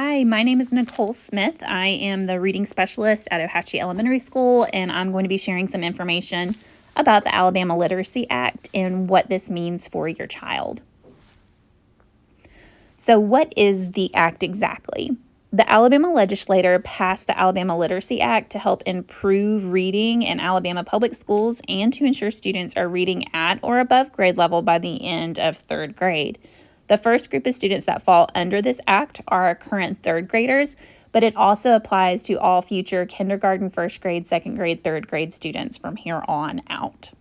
Hi, my name is Nicole Smith. I am the reading specialist at Ohatchee Elementary School, and I'm going to be sharing some information about the Alabama Literacy Act and what this means for your child. So, what is the act exactly? The Alabama legislature passed the Alabama Literacy Act to help improve reading in Alabama public schools and to ensure students are reading at or above grade level by the end of third grade. The first group of students that fall under this act are current third graders, but it also applies to all future kindergarten, first grade, second grade, third grade students from here on out.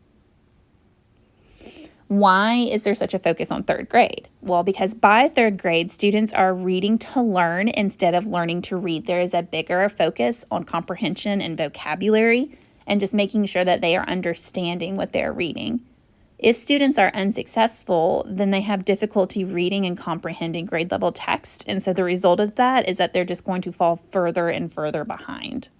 Why is there such a focus on third grade? Well, because by third grade, students are reading to learn instead of learning to read. There is a bigger focus on comprehension and vocabulary and just making sure that they are understanding what they're reading. If students are unsuccessful, then they have difficulty reading and comprehending grade level text. And so the result of that is that they're just going to fall further and further behind.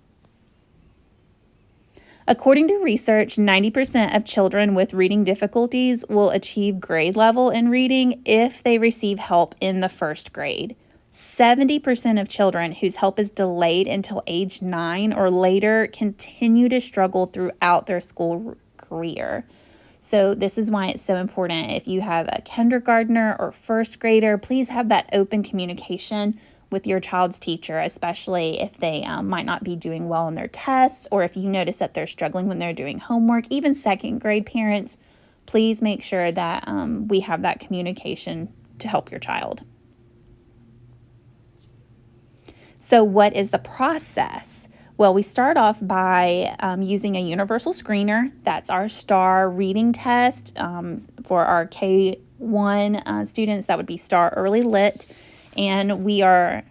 According to research, 90% of children with reading difficulties will achieve grade level in reading if they receive help in the first grade. 70% of children whose help is delayed until age 9 or later continue to struggle throughout their school career. So this is why it's so important. If you have a kindergartner or first grader, please have that open communication with your child's teacher, especially if they might not be doing well in their tests, or if you notice that they're struggling when they're doing homework. Even second grade parents, please make sure that we have that communication to help your child. So what is the process? Well, we start off by using a universal screener. That's our STAR reading test. For our K1 students, that would be STAR Early Lit. And we are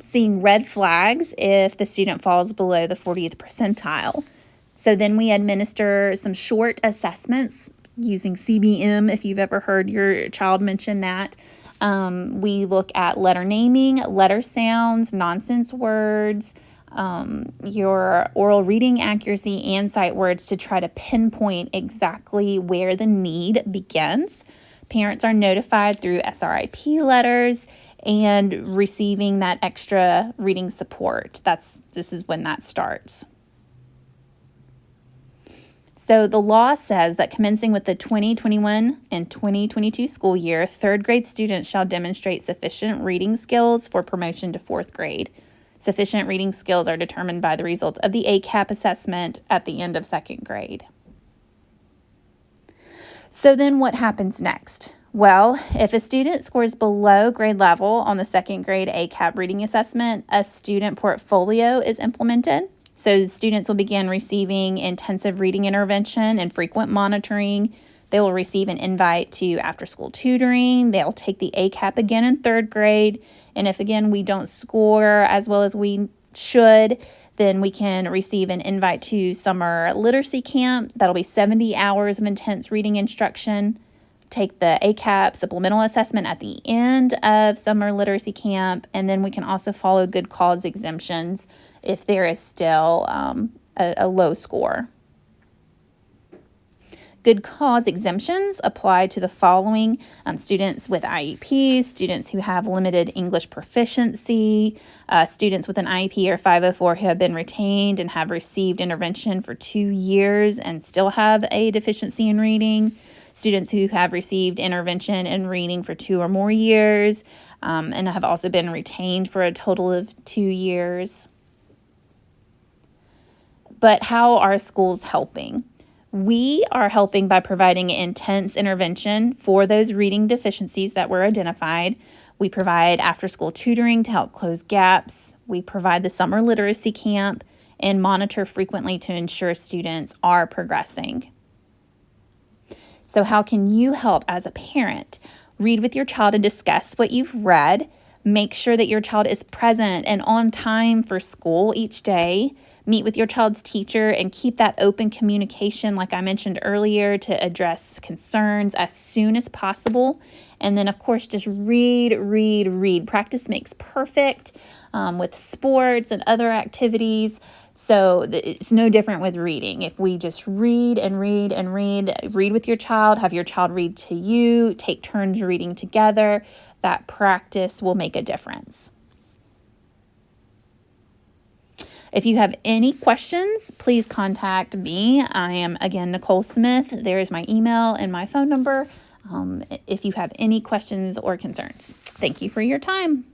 seeing red flags if the student falls below the 40th percentile. So then we administer some short assessments using CBM, if you've ever heard your child mention that. We look at letter naming, letter sounds, nonsense words, your oral reading accuracy, and sight words to try to pinpoint exactly where the need begins. Parents are notified through SRIP letters and receiving that extra reading support. This is when that starts. So the law says that commencing with the 2021 and 2022 school year, third grade students shall demonstrate sufficient reading skills for promotion to fourth grade. Sufficient reading skills are determined by the results of the ACAP assessment at the end of second grade. So then what happens next? Well, if a student scores below grade level on the second grade ACAP reading assessment, a student portfolio is implemented. So students will begin receiving intensive reading intervention and frequent monitoring. They will receive an invite to after-school tutoring. They'll take the ACAP again in third grade. And if, again, we don't score as well as we should, then we can receive an invite to summer literacy camp. That'll be 70 hours of intense reading instruction. Take the ACAP supplemental assessment at the end of summer literacy camp. And then we can also follow good cause exemptions if there is still a low score. Good cause exemptions apply to the following: students with IEPs, students who have limited English proficiency, students with an IEP or 504 who have been retained and have received intervention for 2 years and still have a deficiency in reading, students who have received intervention in reading for 2 or more years and have also been retained for a total of 2 years. But how are schools helping? We are helping by providing intense intervention for those reading deficiencies that were identified. We provide after-school tutoring to help close gaps. We provide the summer literacy camp and monitor frequently to ensure students are progressing. So how can you help as a parent? Read with your child and discuss what you've read. Make sure that your child is present and on time for school each day. Meet with your child's teacher and keep that open communication, like I mentioned earlier, to address concerns as soon as possible. And then, of course, just read. Practice makes perfect with sports and other activities. So it's no different with reading. If we just read with your child, have your child read to you, take turns reading together, that practice will make a difference. If you have any questions, please contact me. I am, again, Nicole Smith. There is my email and my phone number if you have any questions or concerns. Thank you for your time.